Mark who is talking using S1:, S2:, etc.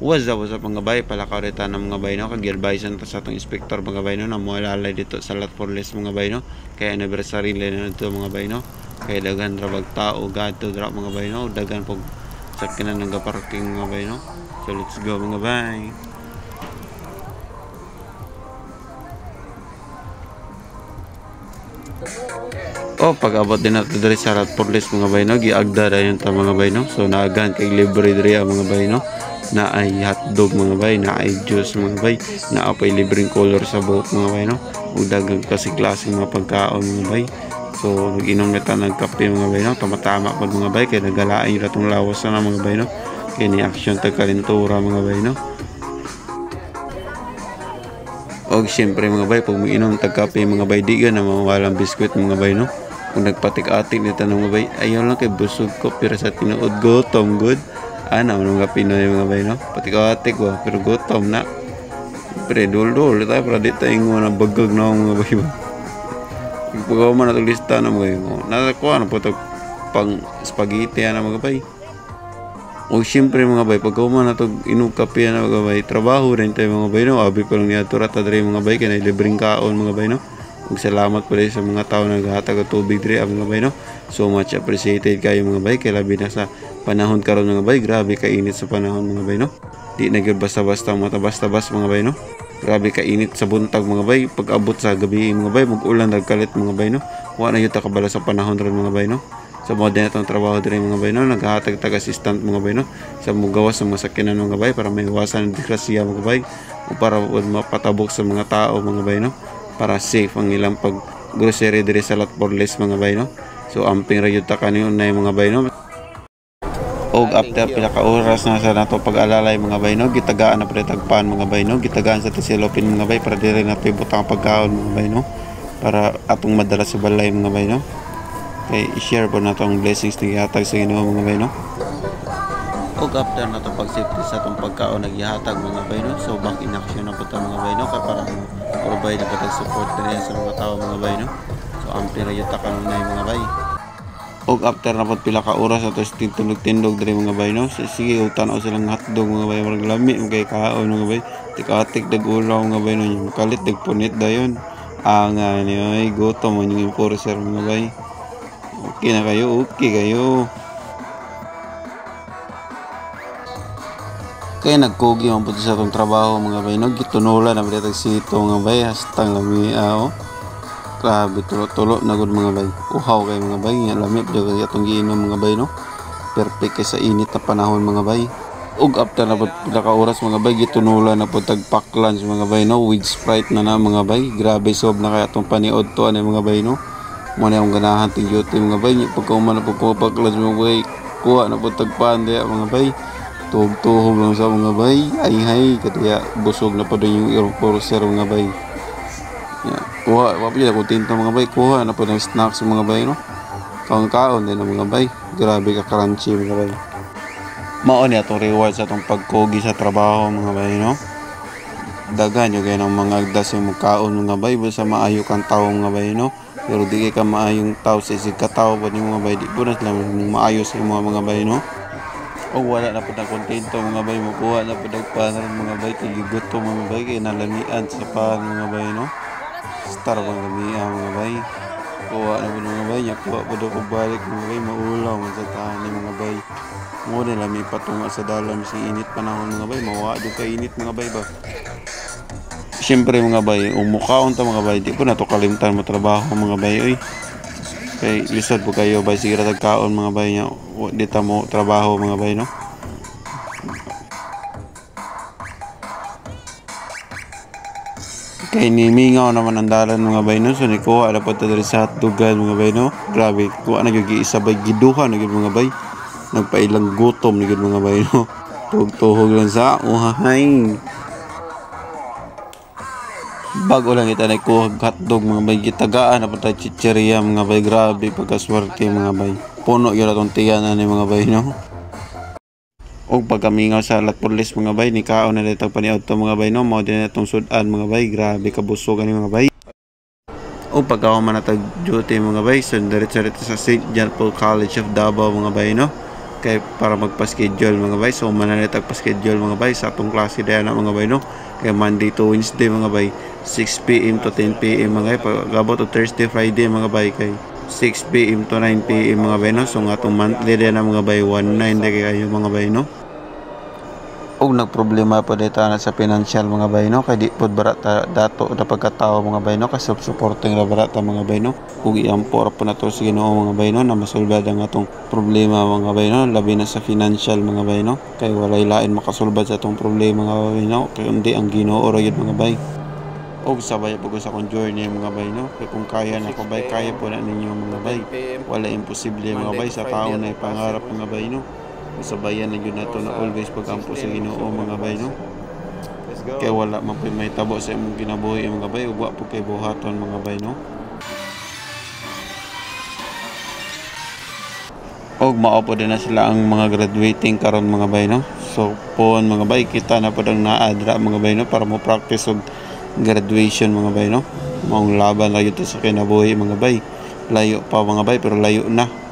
S1: What's up mga bay, palakaw rita ng mga bay no, kag-advisean ta sa atong inspector mga bay no, na mualalay dito sa Lot for Less mga bay no, kaya anniversary na dito mga bay no, kaya dagan ra bag tao gadto dra mga bay no, dagan pog sakyanan ng parking mga bay no. So let's go mga bay. Pag-abot din nato diri sa Lot for Less mga bay no, giagda ra yun ta mga bay no. So naagan kay libre diri mga bay no, na ay hotdog mga bay, na ay juice mga bay, na apay libreng color sa buhok mga bay no, ug daghang kasi klaseng mga pagkaon mga bay. So nag-inom na ta ng kape mga bay no, tama-tama pag mga bay kay nagalain ra tong lawas na mga bay no, kay ni action tag kalentura mga bay no. Og syempre mga bay, pag mag-inom tag kape mga bay, di na mawalang biskwit mga bay no. Kung nagpatik-atik nito ng mga bay, ayaw lang kay busog ko pero sa tinuod gutom good. Ano mga Pinoy mga bay no, patik-atik ba pero gutom na. Pre dul-dul tayo para di tayo ng bagag na mga bay ba. Pagawa man na lista na mga bay mo, nakakuha na po ito pang spaghetti na mga bay. O siyempre mga bay, pagawa man na ito inugkapi na mga bay, trabaho rin tayo mga bay no, abi pa lang niya ito ratadre mga bay, kaya libreng kaon mga bay no. Ug salamat pala sa mga tao na naghatag og tubig diri mga bay no. So much appreciated kayo mga bay, kay labi na sa panahon karon mga bay, grabe ka init sa panahon mga bay no. Di na gyud basta-basta matabas-tabas mga bay no. Grabe ka init sa buntag mga bay, pag abot sa gabi mga bay, mag-ulan nagkalit mga bay no. Wa na gyud ta kabala sa panahon ron mga bay no. Sa mga din atong trabaho diri mga bay no, naghatag tag assistant mga bay no, sa mugawas sa mga sakyanan mga bay para maiwasan ang disgrasya mga bay, o para mapatabok sa mga tao mga bay no, para safe ang ilang pag grocery diri sa Lot for Less mga bay no. So amping ra gyud ta kaniyo na mga bay no. Og after pila ka oras na sa nato pag-alalay mga bay no, gitagaan na pala tagpan mga bay no, gitagaan sa tisilopin mga bay para diri nato ibutang pagkaon mga bay no, para atong madala sa balay mga bay no. Kay i-share po nato ang blessings na gihatag sa Ginoo mga bay no. Og after nato pag-safety sa atong pagkaon naghihatag mga bay no, so back in action na po ta mga bay no, kay para provide na patag support din sa mga tao mga bay no. So amping ra gyud ta kanunay mga bay. Og after na po pila ka oras ato tindog diri mga bay no, sige utan-aw silang hotdog mga bay, marag lami kay kaon mga bay, tik-atik dag ulaw mga bay no, kalit dag punit dayon. Ni ay gutom man yung enforcer mga bay. Okay na kayo, okay kayo. Kaya nagkugi man po sa itong trabaho mga bay no, gitunulan na pala sito mga bay, hastang lamia o. Grabe tulo-tulo na gud mga bay. Uhaw kay mga bay, lami pala kaya itong giinom mga bay no. Perfect kay sa init na panahon mga bay. Og after na po pila ka oras mga bay, gitunulan na po tag pack lunch mga bay no, with Sprite na mga bay. Grabe sob na kaya itong paniod to mga bay no. Muna yung ganahan ting duty mga bay, pagkauman na po pagpaklas mga bay, kuha na po tagpaan diya mga bay, tuhog-tuhog lang sa mga bay, ay kaya busog na po doon yung enforcer mga bay. Kuha, wapit ako tinta mga bay, kuha na po ng snacks mga bay no, kaon-kaon din mga bay, grabe ka crunchy mga bay. Maon niya itong reward sa itong pagkogi sa trabaho mga bay no. Dagan yung ganyan ng mga agdas yung magkaon mga bay, basta maayo kang tao mga bay no. Pero di ka maayong tao sa isig katao po yung mga bay, di po na sila maayos sa mga bay no. O wala na po na kontento mga bay, makuha na po nagpanan mga bay, kiligot to mga bay, kaya nalamian sa paan mga bay no. Star bang lamian mga bay, kuha na po mga bay, kuha po daw pagbalik mga bay, maulaw sa tahan mga bay. Muna lang may patunga sa dalam si init panahon mga bay, mawa doon ka init mga bay ba. Siyempre mga bay, umukaon ta mga bay, di po na to kalimtan mo trabaho mga bay oy. Kay lisod po kayo bay, sige ra tagkaon mga bay nya, di ta mo trabaho mga bay no. Kay nimingaw naman ang dalan mga bay no, so ni kuha na po ta diri sa hotdogan mga bay no. Grabe, kuha na gyud isa bay, giduha na gyud mga bay. Nagpailang gutom na gyud mga bay no. Tuhog-tuhog lang sa uhahay. Bago lang kita nagkuhag hotdog mga bay, gitagaan na po tayo chicheria mga bay, grabe pagkaswerte mga bay. Puno yun atong tiyanan ni mga bay no. O pagkamingaw sa Lot for Less mga bay, ni kaon na dito paniod to mga bay no, mao din itong sudan mga bay, grabe kabusugan ni mga bay. O pagkaon man natag duty mga bay, so diretso sa St. John Paul College of Davao mga bay no. kay para magpa-schedule mga bay. So manalit pa-schedule mga bay sa atong klase daya na mga bay no. Kay Monday to Wednesday mga bay 6 PM to 10 PM mga bay. Pagabot to Thursday Friday mga bay kay 6 PM to 9 PM mga bay no. So nga atong monthly daya na mga bay 19 kay kayo mga bay no. Og nagproblema pa dito na sa financial mga bay no, kay di pod barata dato na pagkatao mga bay no, kasi supporting ra barata mga bay no. Ug iampor pa na to sa Ginoo mga bay no na masulbad ang atong problema mga bay no, labi na sa financial mga bay no, kay walay lain makasulbad sa atong problema mga bay no, kay undi ang Ginoo ra gyud mga bay. Og sabay pag sa akong journey mga bay no, kay kung kaya na ko bay, kaya po na ninyo mga bay. Wala imposible mga bay sa tao na ipangarap mga bay no. Sabayan na yun nato na always pagampo sa Ginoo mga bay no. Kaya wala man po may tabo sa imong kinabuhi mga bay, ug wa po kay buhaton mga bay no. Og mao po din na sila ang mga graduating karon mga bay no. So po mga bay, kita na po ang naadra mga bay no para mo practice og graduation mga bay no. Maong laban ra gyud sa kinabuhi mga bay. Layo pa mga bay pero layo na.